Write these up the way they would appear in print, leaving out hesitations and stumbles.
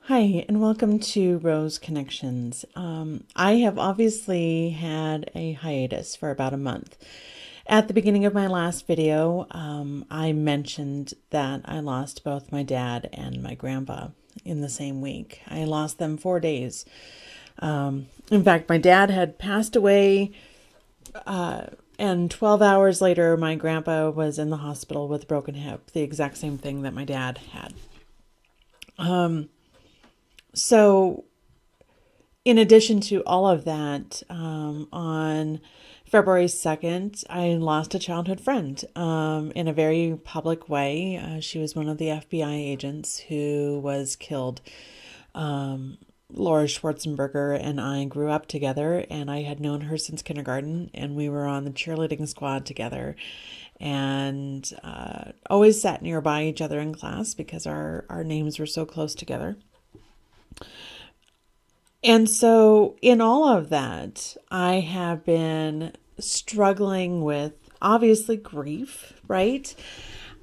Hi, and welcome to Rose Connections. I have obviously had a hiatus for about a month. At the beginning of my last video, I mentioned that I lost both my dad and my grandpa in the same week. I lost them 4 days. In fact, my dad had passed away, and 12 hours later, my grandpa was in the hospital with a broken hip, the exact same thing that my dad had. So, in addition to all of that, on February 2nd, I lost a childhood friend in a very public way. She was one of the FBI agents who was killed. Laura Schwarzenberger and I grew up together, and I had known her since kindergarten, and we were on the cheerleading squad together, and always sat nearby each other in class because our names were so close together. And so, in all of that, I have been struggling with obviously grief, right?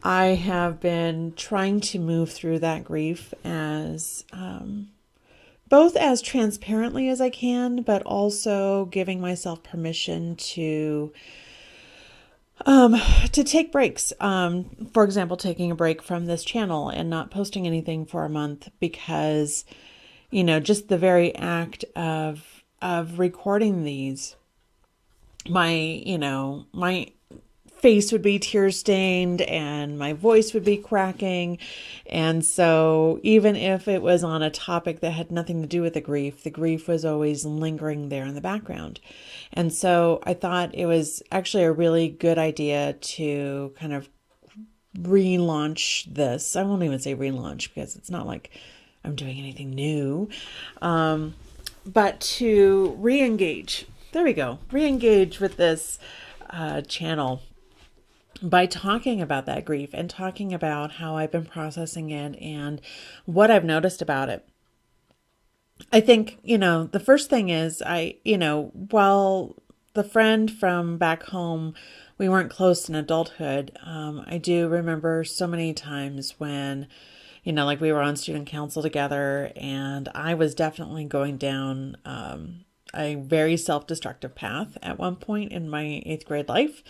I have been trying to move through that grief as both as transparently as I can, but also giving myself permission to take breaks. For example, taking a break from this channel and not posting anything for a month because just the very act of recording these, my face would be tear stained and my voice would be cracking. And so even if it was on a topic that had nothing to do with the grief was always lingering there in the background. And so I thought it was actually a really good idea to kind of relaunch this. I won't even say relaunch because it's not like I'm doing anything new, but to re-engage. There we go. Re-engage with this channel by talking about that grief and talking about how I've been processing it and what I've noticed about it. I think, the first thing is while the friend from back home, we weren't close in adulthood, I do remember so many times when like we were on student council together, and I was definitely going down a very self-destructive path at one point in my 8th grade life.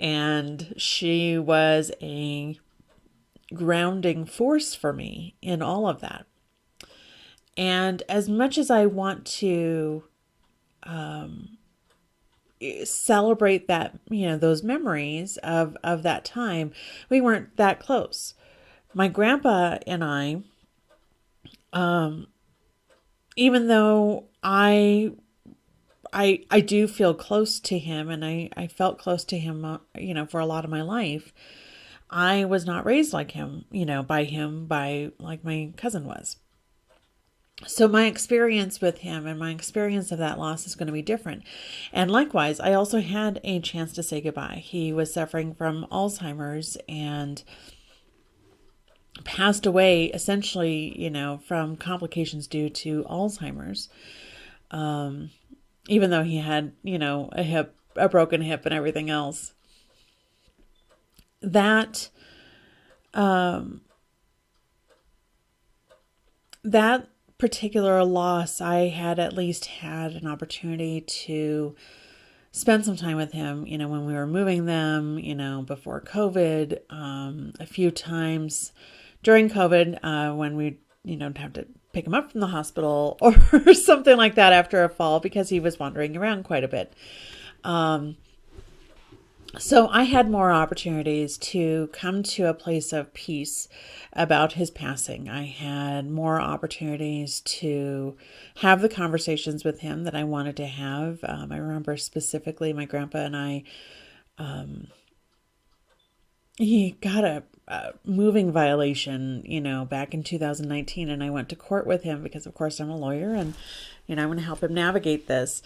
And she was a grounding force for me in all of that. And as much as I want to celebrate that, those memories of that time, we weren't that close. My grandpa and I, even though I do feel close to him, and I felt close to him, for a lot of my life, I was not raised like him, by like my cousin was. So my experience with him and my experience of that loss is going to be different. And likewise, I also had a chance to say goodbye. He was suffering from Alzheimer's and passed away essentially, from complications due to Alzheimer's. Even though he had, a broken hip and everything else. That particular loss, I had at least had an opportunity to spend some time with him, when we were moving them, before COVID, a few times during COVID, when we, have to pick him up from the hospital or something like that after a fall because he was wandering around quite a bit. So I had more opportunities to come to a place of peace about his passing. I had more opportunities to have the conversations with him that I wanted to have. I remember specifically my grandpa and I, he got a moving violation, back in 2019, and I went to court with him because, of course, I'm a lawyer and, I want to help him navigate this.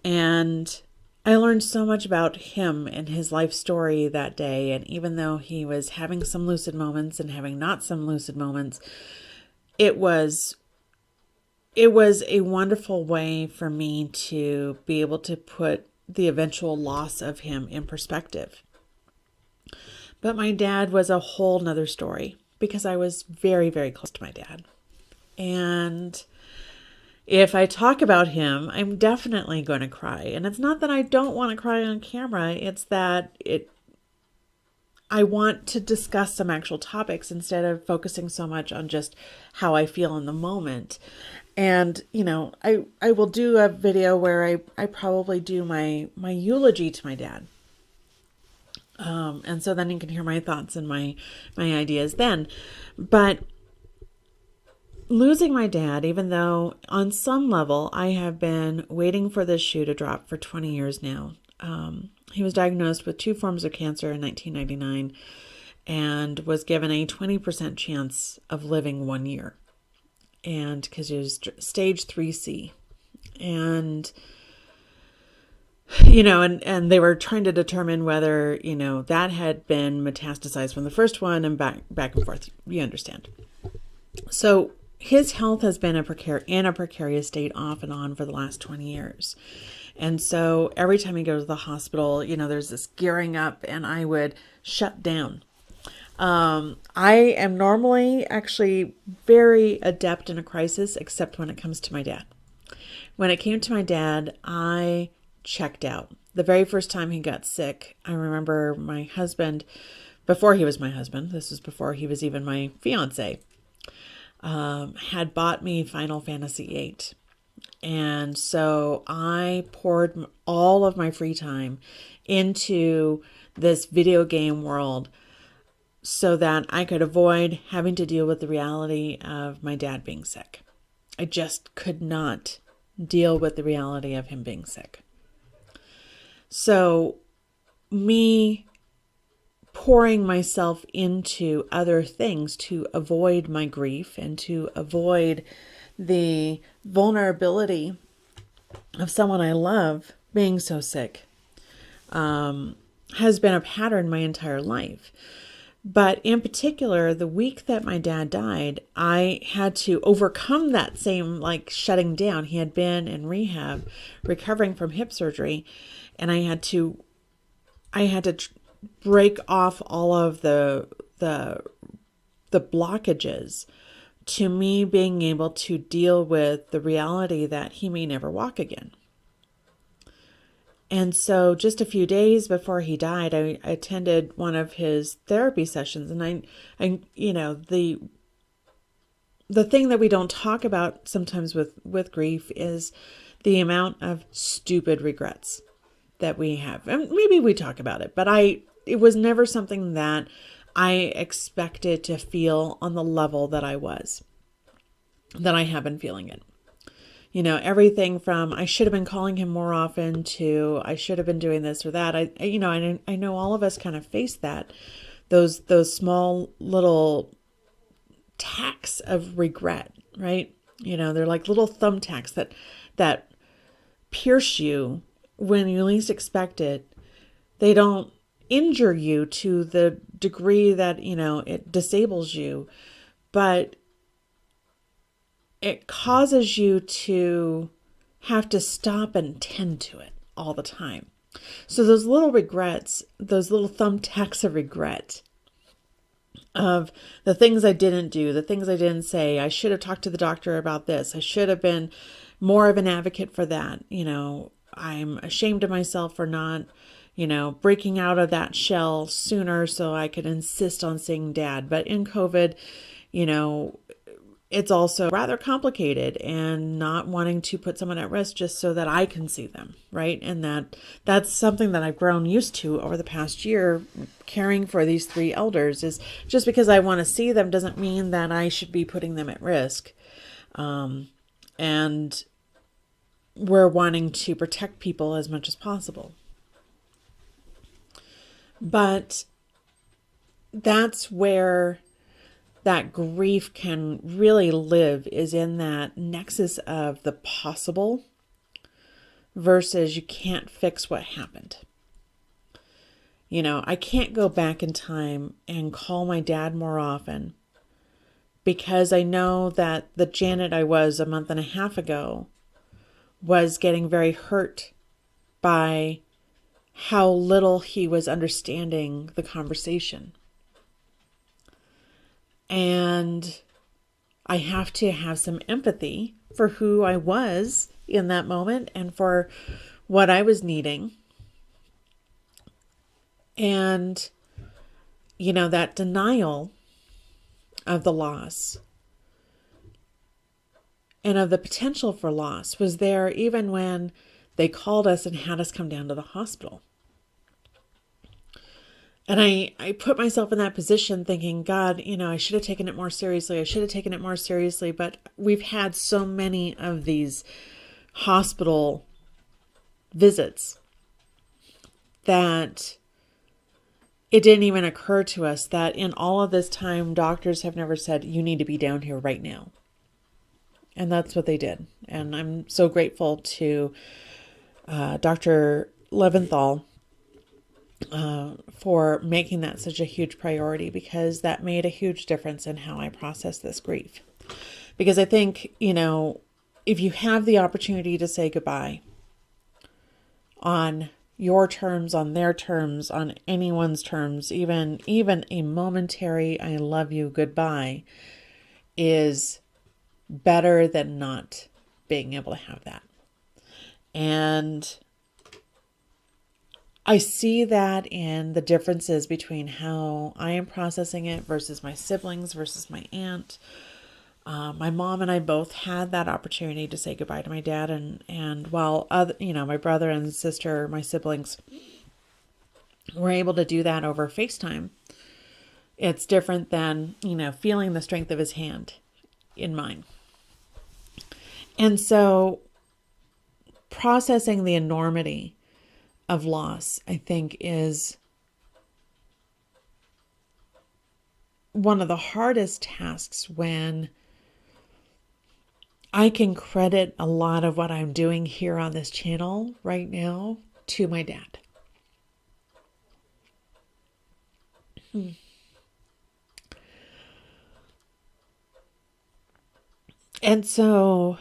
And I learned so much about him and his life story that day. And even though he was having some lucid moments and having not some lucid moments, it was a wonderful way for me to be able to put the eventual loss of him in perspective. But my dad was a whole nother story because I was very, very close to my dad. And if I talk about him, I'm definitely going to cry. And it's not that I don't want to cry on camera. It's that I want to discuss some actual topics instead of focusing so much on just how I feel in the moment. And, I will do a video where I probably do my eulogy to my dad. And so then you can hear my thoughts and my ideas then. But losing my dad, even though on some level I have been waiting for this shoe to drop for 20 years now. He was diagnosed with 2 forms of cancer in 1999 and was given a 20% chance of living 1 year. And because it was stage 3C. And, and they were trying to determine whether, that had been metastasized from the first one and back and forth. You understand. So his health has been in a precarious state off and on for the last 20 years. And so every time he goes to the hospital, there's this gearing up and I would shut down. I am normally actually very adept in a crisis, except when it comes to my dad. When it came to my dad, I checked out. The very first time he got sick, I remember my husband, before he was my husband, this was before he was even my fiance, had bought me Final Fantasy VIII. And so I poured all of my free time into this video game world so that I could avoid having to deal with the reality of my dad being sick. I just could not deal with the reality of him being sick. So me pouring myself into other things to avoid my grief and to avoid the vulnerability of someone I love being so sick has been a pattern my entire life. But in particular, the week that my dad died, I had to overcome that same shutting down. He had been in rehab, recovering from hip surgery, and I had to break off all of the blockages to me being able to deal with the reality that he may never walk again. And so just a few days before he died, I attended one of his therapy sessions. And I the thing that we don't talk about sometimes with grief is the amount of stupid regrets that we have. And maybe we talk about it, but it was never something that I expected to feel on the level that I have been feeling it. Everything from I should have been calling him more often to I should have been doing this or that. I know all of us kind of face that, those small little tacks of regret, right? They're like little thumbtacks that pierce you when you least expect it. They don't injure you to the degree that, it disables you, but it causes you to have to stop and tend to it all the time. So those little regrets, those little thumbtacks of regret of the things I didn't do, the things I didn't say, I should have talked to the doctor about this, I should have been more of an advocate for that. I'm ashamed of myself for not, breaking out of that shell sooner so I could insist on seeing Dad. But in COVID, it's also rather complicated and not wanting to put someone at risk just so that I can see them, right? And that's something that I've grown used to over the past year, caring for these 3 elders, is just because I want to see them doesn't mean that I should be putting them at risk. And we're wanting to protect people as much as possible. But that's where that grief can really live, is in that nexus of the possible versus you can't fix what happened. I can't go back in time and call my dad more often because I know that the Janet I was a month and a half ago was getting very hurt by how little he was understanding the conversation. And I have to have some empathy for who I was in that moment and for what I was needing. And, that denial of the loss and of the potential for loss was there even when they called us and had us come down to the hospital. And I put myself in that position thinking, God, I should have taken it more seriously. I should have taken it more seriously. But we've had so many of these hospital visits that it didn't even occur to us that in all of this time, doctors have never said, you need to be down here right now. And that's what they did. And I'm so grateful to Dr. Leventhal for making that such a huge priority, because that made a huge difference in how I process this grief. Because I think, if you have the opportunity to say goodbye on your terms, on their terms, on anyone's terms, even a momentary I love you goodbye is better than not being able to have that. And I see that in the differences between how I am processing it versus my siblings versus my aunt. My mom and I both had that opportunity to say goodbye to my dad, and while my brother and sister, my siblings, were able to do that over FaceTime, it's different than feeling the strength of his hand in mine. And so, processing the enormity of loss, I think, is one of the hardest tasks when I can credit a lot of what I'm doing here on this channel right now to my dad. And so,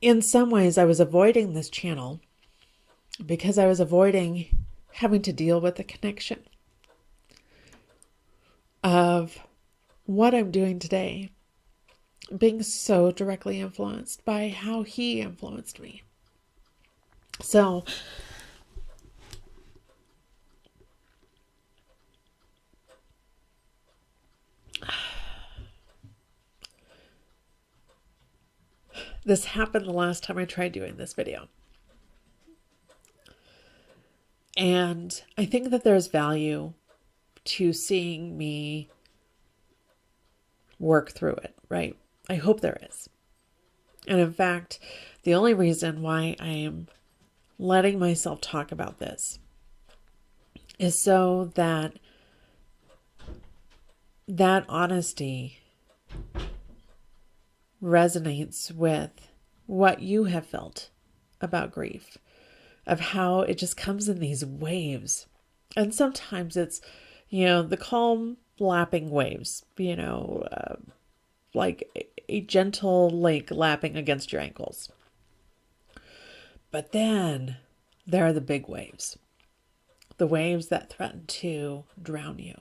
in some ways, I was avoiding this channel because I was avoiding having to deal with the connection of what I'm doing today being so directly influenced by how he influenced me. So this happened the last time I tried doing this video. And I think that there's value to seeing me work through it, right? I hope there is. And in fact, the only reason why I am letting myself talk about this is so that that honesty resonates with what you have felt about grief, of how it just comes in these waves. And sometimes it's, the calm lapping waves, like a gentle lake lapping against your ankles. But then there are the big waves, the waves that threaten to drown you.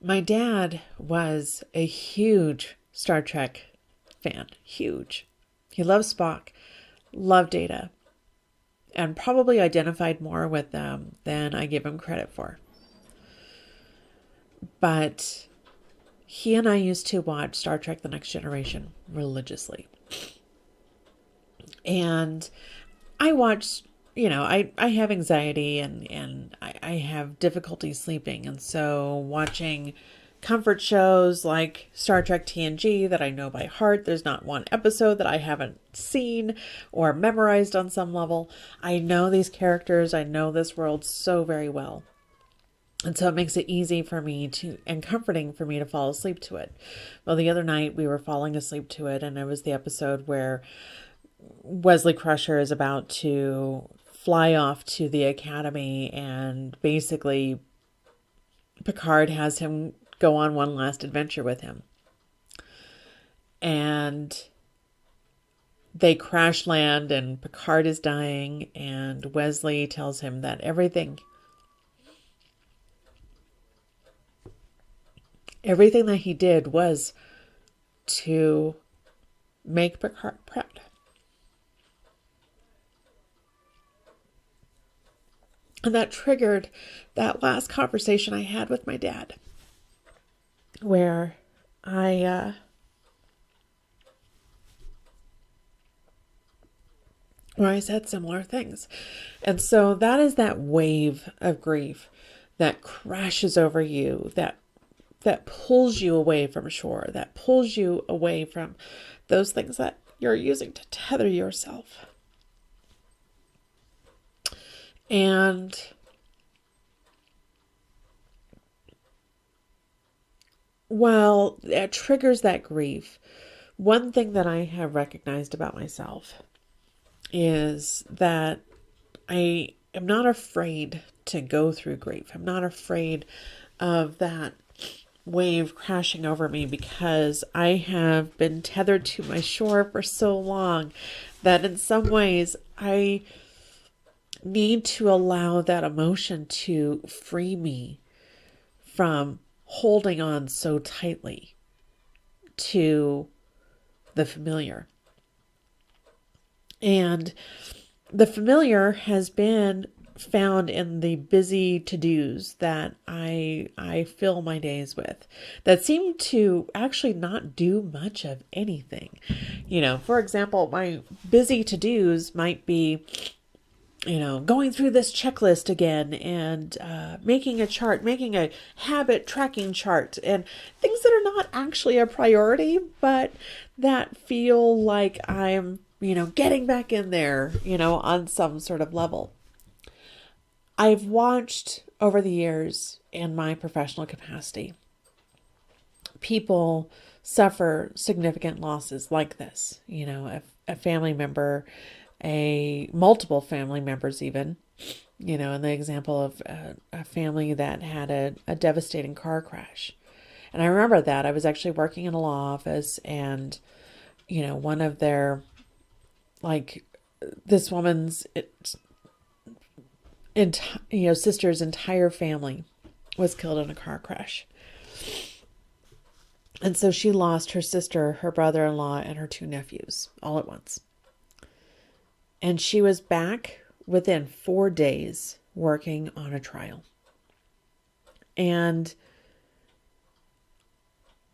My dad was a huge Star Trek fan, huge. He loved Spock, loved Data, and probably identified more with them than I give him credit for. But he and I used to watch Star Trek The Next Generation religiously. And I watched, I have anxiety and I have difficulty sleeping. And so watching comfort shows like Star Trek TNG that I know by heart, there's not one episode that I haven't seen or memorized on some level. I know these characters, I know this world so very well. And so it makes it easy for me and comforting for me to fall asleep to it. Well, the other night we were falling asleep to it, and it was the episode where Wesley Crusher is about to fly off to the academy, and basically Picard has him go on one last adventure with him. And they crash land, and Picard is dying, and Wesley tells him that everything Everything that he did was to make Picard proud. And that triggered that last conversation I had with my dad, where I said similar things. And so that is that wave of grief that crashes over you, that pulls you away from shore, that pulls you away from those things that you're using to tether yourself. And while it triggers that grief, one thing that I have recognized about myself is that I am not afraid to go through grief. I'm not afraid of that wave crashing over me, because I have been tethered to my shore for so long that in some ways I need to allow that emotion to free me from holding on so tightly to the familiar. And the familiar has been found in the busy to-dos that I fill my days with, that seem to actually not do much of anything. For example, my busy to-dos might be, going through this checklist again and making a chart, making a habit tracking chart, and things that are not actually a priority, but that feel like I'm, getting back in there, on some sort of level. I've watched over the years in my professional capacity, people suffer significant losses like this. A family member, multiple family members even, in the example of a family that had a devastating car crash. And I remember that I was actually working in a law office, and, one of their, this woman's, sister's entire family was killed in a car crash. And so she lost her sister, her brother-in-law, and her 2 nephews all at once. And she was back within 4 days working on a trial. And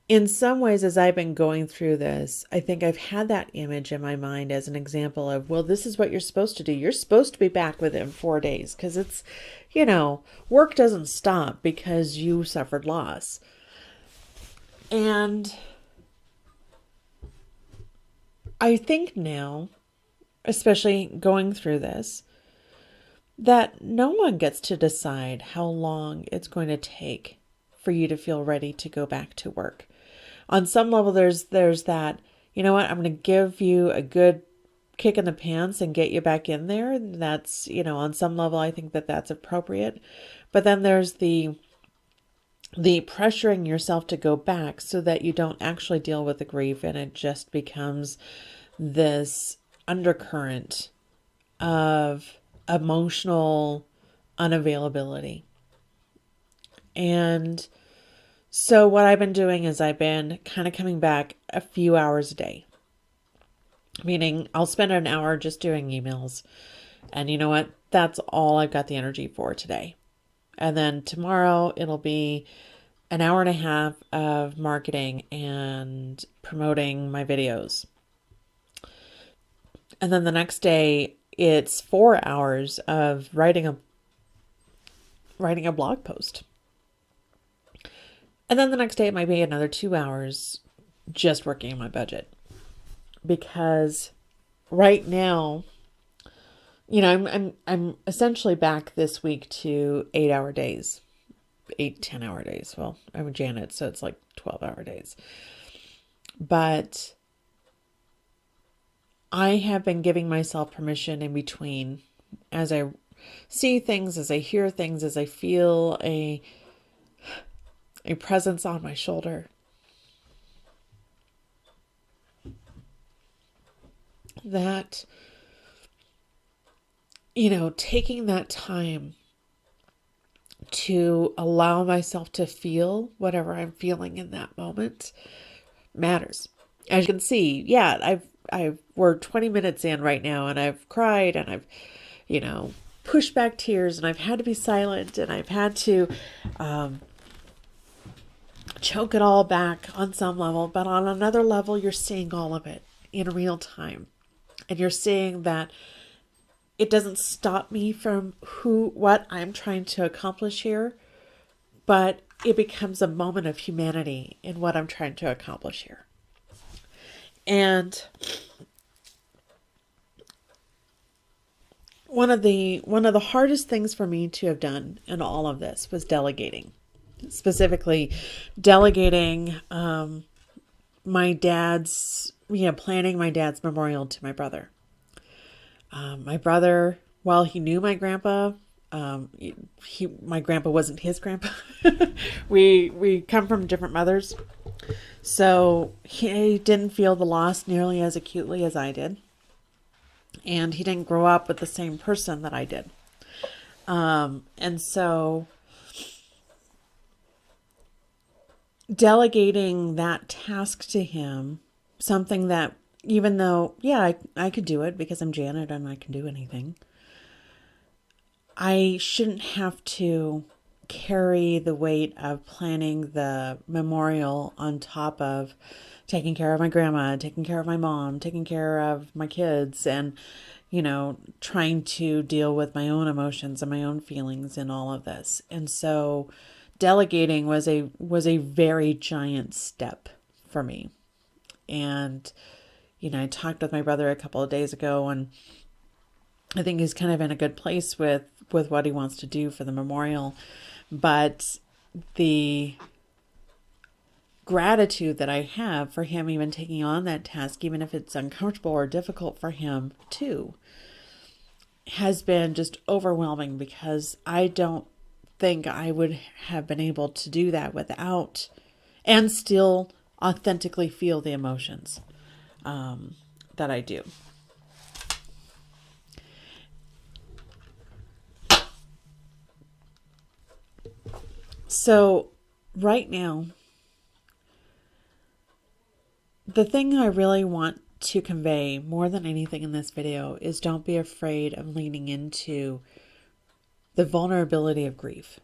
in some ways, as I've been going through this, I think I've had that image in my mind as an example of, well, this is what you're supposed to do. You're supposed to be back within 4 days, because it's, work doesn't stop because you suffered loss. And I think now, especially going through this, that no one gets to decide how long it's going to take for you to feel ready to go back to work. On some level, there's that, I'm going to give you a good kick in the pants and get you back in there. That's, on some level, I think that that's appropriate. But then there's the pressuring yourself to go back so that you don't actually deal with the grief, and it just becomes this undercurrent of emotional unavailability. And so what I've been doing is I've been kind of coming back a few hours a day, meaning I'll spend an hour just doing emails. And you know what? That's all I've got the energy for today. And then tomorrow it'll be an hour and a half of marketing and promoting my videos. And then the next day it's 4 hours of writing a blog post. And then the next day it might be another 2 hours just working on my budget. Because right now, I'm essentially back this week to 8-hour days. 10-hour days. Well, I'm Janet, so it's like 12-hour days. But I have been giving myself permission in between, as I see things, as I hear things, as I feel a presence on my shoulder, that, taking that time to allow myself to feel whatever I'm feeling in that moment matters. As you can see, yeah, we're 20 minutes in right now, and I've cried, and I've, pushed back tears, and I've had to be silent, and I've had to choke it all back on some level. But on another level, you're seeing all of it in real time, and you're seeing that it doesn't stop me from what I'm trying to accomplish here, but it becomes a moment of humanity in what I'm trying to accomplish here. And one of the hardest things for me to have done in all of this was delegating. Specifically, delegating my dad's, planning my dad's memorial to my brother. My brother, while he knew my grandpa, my grandpa wasn't his grandpa. We come from different mothers. So he didn't feel the loss nearly as acutely as I did. And he didn't grow up with the same person that I did. And so delegating that task to him, something that, even though, I could do it because I'm Janet and I can do anything, I shouldn't have to carry the weight of planning the memorial on top of taking care of my grandma, taking care of my mom, taking care of my kids, and, trying to deal with my own emotions and my own feelings in all of this. And so delegating was a very giant step for me. And, I talked with my brother a couple of days ago, and I think he's kind of in a good place with what he wants to do for the memorial. But the gratitude that I have for him even taking on that task, even if it's uncomfortable or difficult for him too, has been just overwhelming, because I don't think I would have been able to do that without, and still authentically feel the emotions that I do. So right now, the thing I really want to convey more than anything in this video is, don't be afraid of leaning into the vulnerability of grief.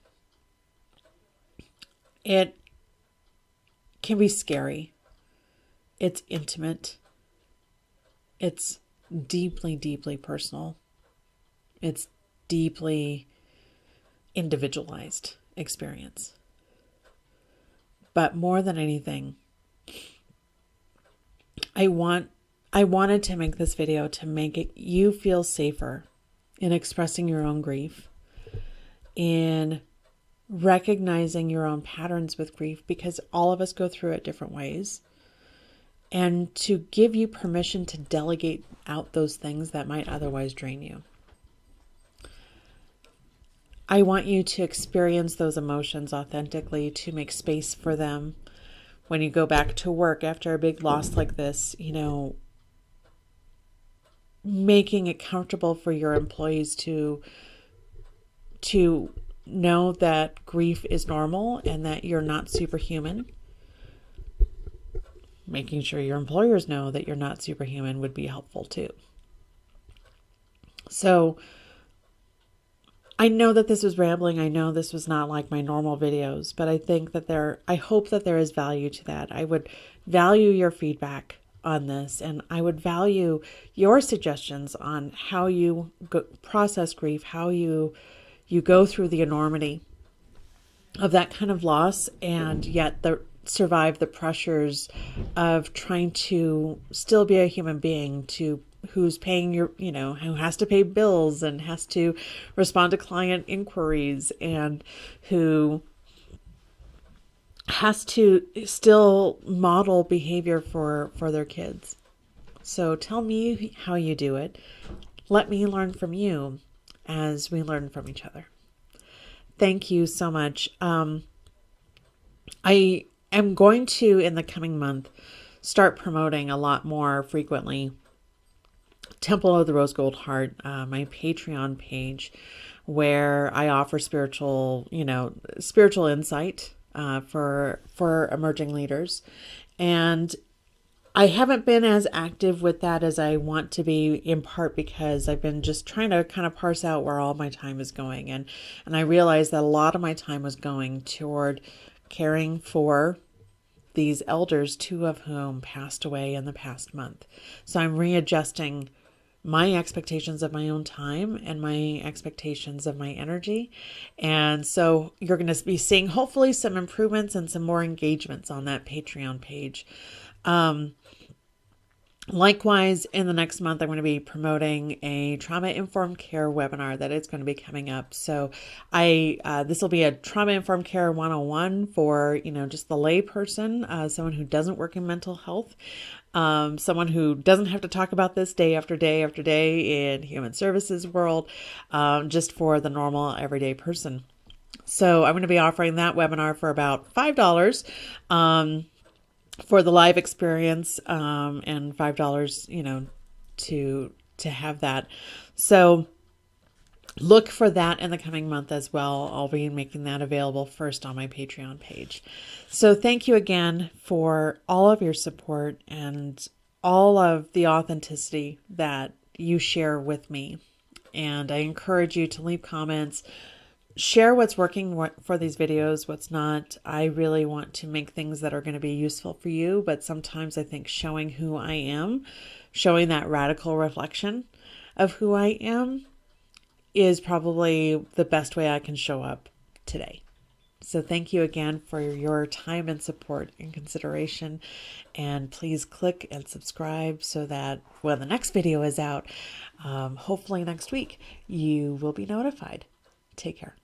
It can be scary. It's intimate. It's deeply, deeply personal. It's deeply individualized experience. But more than anything, I wanted to make this video to make you feel safer in expressing your own grief, in recognizing your own patterns with grief, because all of us go through it different ways, and to give you permission to delegate out those things that might otherwise drain you. I want you to experience those emotions authentically, to make space for them. When you go back to work after a big loss like this, making it comfortable for your employees to know that grief is normal and that you're not superhuman. Making sure your employers know that you're not superhuman would be helpful too. So I know that this was rambling. I know this was not like my normal videos, but I hope that there is value to that. I would value your feedback on this, and I would value your suggestions on how you process grief, how you go through the enormity of that kind of loss, and yet survive the pressures of trying to still be a human being, who's paying who has to pay bills and has to respond to client inquiries, and who has to still model behavior for their kids. So tell me how you do it. Let me learn from you as we learn from each other. Thank you so much. I am going to, in the coming month, start promoting a lot more frequently Temple of the Rose Gold Heart, my Patreon page, where I offer spiritual insight for emerging leaders. And I haven't been as active with that as I want to be, in part because I've been just trying to kind of parse out where all my time is going. And I realized that a lot of my time was going toward caring for these elders, two of whom passed away in the past month. So I'm readjusting my expectations of my own time and my expectations of my energy. And so you're going to be seeing hopefully some improvements and some more engagements on that Patreon page. Likewise, in the next month, I'm going to be promoting a trauma-informed care webinar that is going to be coming up. So this will be a trauma-informed care 101 for, just the lay person, someone who doesn't work in mental health, someone who doesn't have to talk about this day after day after day in human services world, just for the normal everyday person. So I'm going to be offering that webinar for about $5. For the live experience, and $5, to have that. So look for that in the coming month as well. I'll be making that available first on my Patreon page. So thank you again for all of your support and all of the authenticity that you share with me. And I encourage you to leave comments, share what's working for these videos, what's not. I really want to make things that are going to be useful for you, but sometimes I think showing who I am, showing that radical reflection of who I am, is probably the best way I can show up today. So thank you again for your time and support and consideration. And please click and subscribe so that when the next video is out, hopefully next week, you will be notified. Take care.